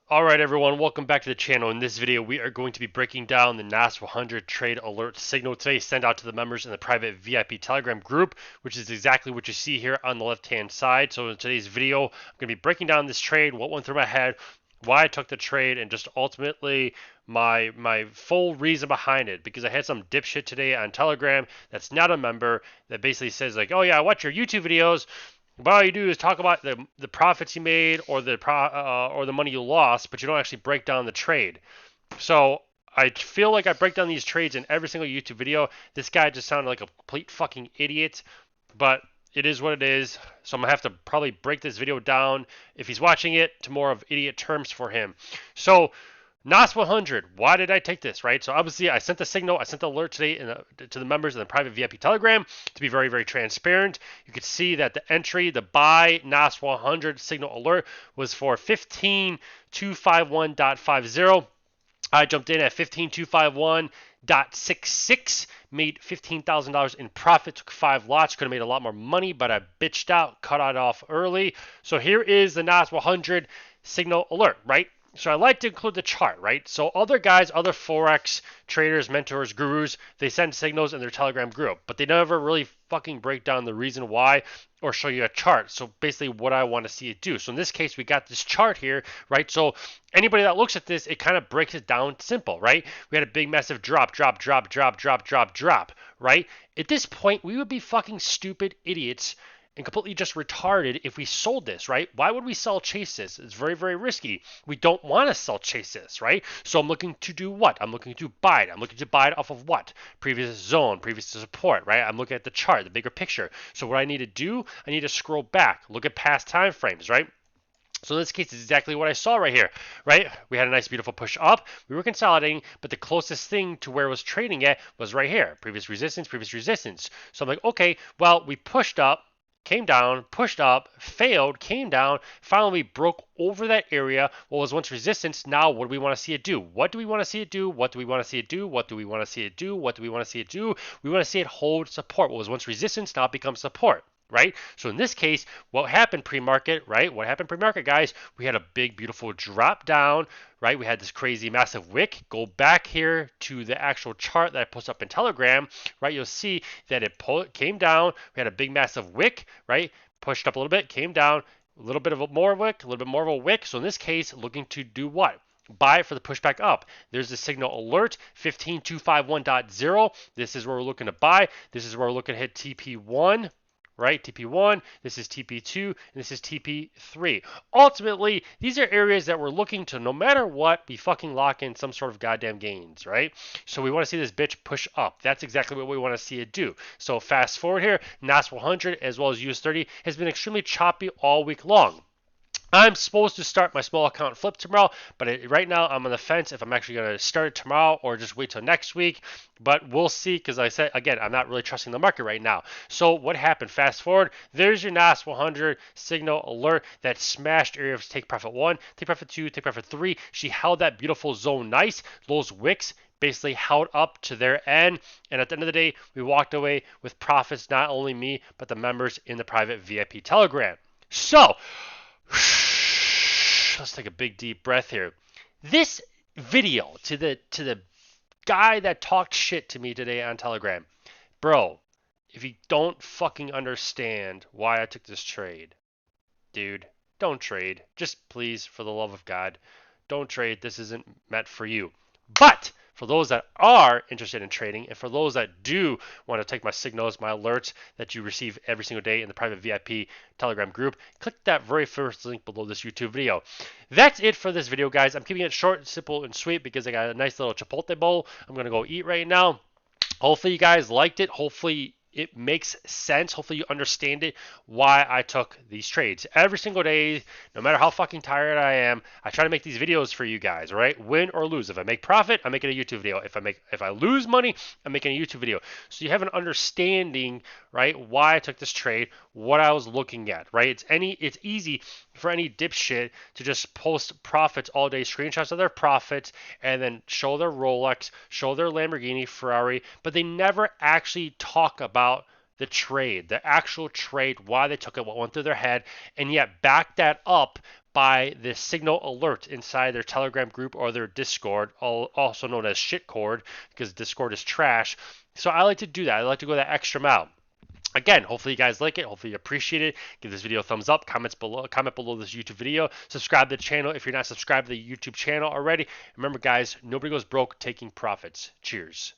Alright everyone, welcome back to the channel. In this video, we are going to be breaking down the NAS 100 trade alert signal today sent out to the members in the private VIP Telegram group, which is exactly what you see here on the left-hand side. So in today's video, I'm going to be breaking down this trade, what went through my head, why I took the trade, and just ultimately my full reason behind it. Because I had some dipshit today on Telegram that's not a member that basically says like, oh yeah, I watch your YouTube videos, but all you do is talk about the profits you made or the money you lost, but you don't actually break down the trade. So I feel like I break down these trades in every single YouTube video. This guy just sounded like a complete fucking idiot, but it is what it is. So I'm gonna have to probably break this video down if he's watching it to more of idiot terms for him. So NAS 100. Why did I take this, right? So obviously I sent the signal, I sent the alert today to the members in the private VIP Telegram to be very, very transparent. You could see that the entry, the buy NAS 100 signal alert was for 15251.50. I jumped in at 15251.66, made $15,000 in profit, took 5 lots, could have made a lot more money, but I bitched out, cut it off early. So here is the NAS 100 signal alert, right? So I like to include the chart, right? So other guys, other Forex traders, mentors, gurus, they send signals in their Telegram group, but they never really fucking break down the reason why or show you a chart. So basically what I want to see it do. So in this case, we got this chart here, right? So anybody that looks at this, it kind of breaks it down simple, right? We had a big massive drop, right? At this point, we would be fucking stupid idiots and completely just retarded if we sold this, right? Why would we sell chase this? It's very, very risky. We don't want to sell chase this, right? So I'm looking to do what? I'm looking to buy it. I'm looking to buy it off of what? Previous zone, previous support, right? I'm looking at the chart, the bigger picture. So what I need to do, I need to scroll back, look at past time frames, right? So in this case, it's exactly what I saw right here, right? We had a nice, beautiful push up. We were consolidating, but the closest thing to where it was trading at was right here. Previous resistance, previous resistance. So I'm like, okay, well, we pushed up, came down, pushed up, failed, came down, finally broke over that area, what was once resistance. Now what do we want to see it do? What do we want to see it do? What do we want to see it do? What do we want to see it do? What do we want to see it do? We want to see it hold support. What was once resistance now becomes support, right? So in this case, what happened pre-market, right? What happened pre-market, guys? We had a big, beautiful drop down, right? We had this crazy, massive wick. Go back here to the actual chart that I posted up in Telegram, right? You'll see that it came down. We had a big, massive wick, right? Pushed up a little bit, came down, a little bit of a more wick, a little bit more of a wick. So in this case, looking to do what? Buy it for the pushback up. There's the signal alert 15251.0. This is where we're looking to buy. This is where we're looking to hit TP1, right? TP1, this is TP2, and this is TP3. Ultimately, these are areas that we're looking to, no matter what, be fucking lock in some sort of goddamn gains, right? So we want to see this bitch push up. That's exactly what we want to see it do. So fast forward here, NAS 100 as well as US30 has been extremely choppy all week long. I'm supposed to start my small account flip tomorrow, but right now I'm on the fence if I'm actually going to start it tomorrow or just wait till next week. But we'll see, because I said, again, I'm not really trusting the market right now. So what happened? Fast forward, there's your NAS 100 signal alert that smashed area of take profit 1, take profit 2, take profit 3. She held that beautiful zone nice. Those wicks basically held up to their end, and at the end of the day, we walked away with profits, not only me, but the members in the private VIP Telegram. So, let's take a big deep breath here. This video to the guy that talked shit to me today on Telegram, bro, if you don't fucking understand why I took this trade, dude, don't trade. Just please, for the love of God, don't trade. This isn't meant for you. But for those that are interested in trading, and for those that do want to take my signals, my alerts that you receive every single day in the private VIP Telegram group, click that very first link below this YouTube video. That's it for this video, guys. I'm keeping it short, simple, and sweet because I got a nice little chipotle bowl I'm going to go eat right now. Hopefully you guys liked it. Hopefully it makes sense. Hopefully you understand it, why I took these trades. Every single day, no matter how fucking tired I am, I try to make these videos for you guys, right? Win or lose. If I make profit, I'm making a YouTube video. If I lose money, I'm making a YouTube video. So you have an understanding, right, why I took this trade, what I was looking at, right? It's easy for any dipshit to just post profits all day, screenshots of their profits, and then show their Rolex, show their Lamborghini, Ferrari, but they never actually talk about the trade, the actual trade, why they took it, what went through their head, and yet back that up by this signal alert inside their Telegram group or their Discord, also known as shitcord, because Discord is trash. So I like to do that. I like to go that extra mile. Again, hopefully you guys like it. Hopefully you appreciate it. Give this video a thumbs up. Comment below this YouTube video. Subscribe to the channel if you're not subscribed to the YouTube channel already. Remember, guys, nobody goes broke taking profits. Cheers.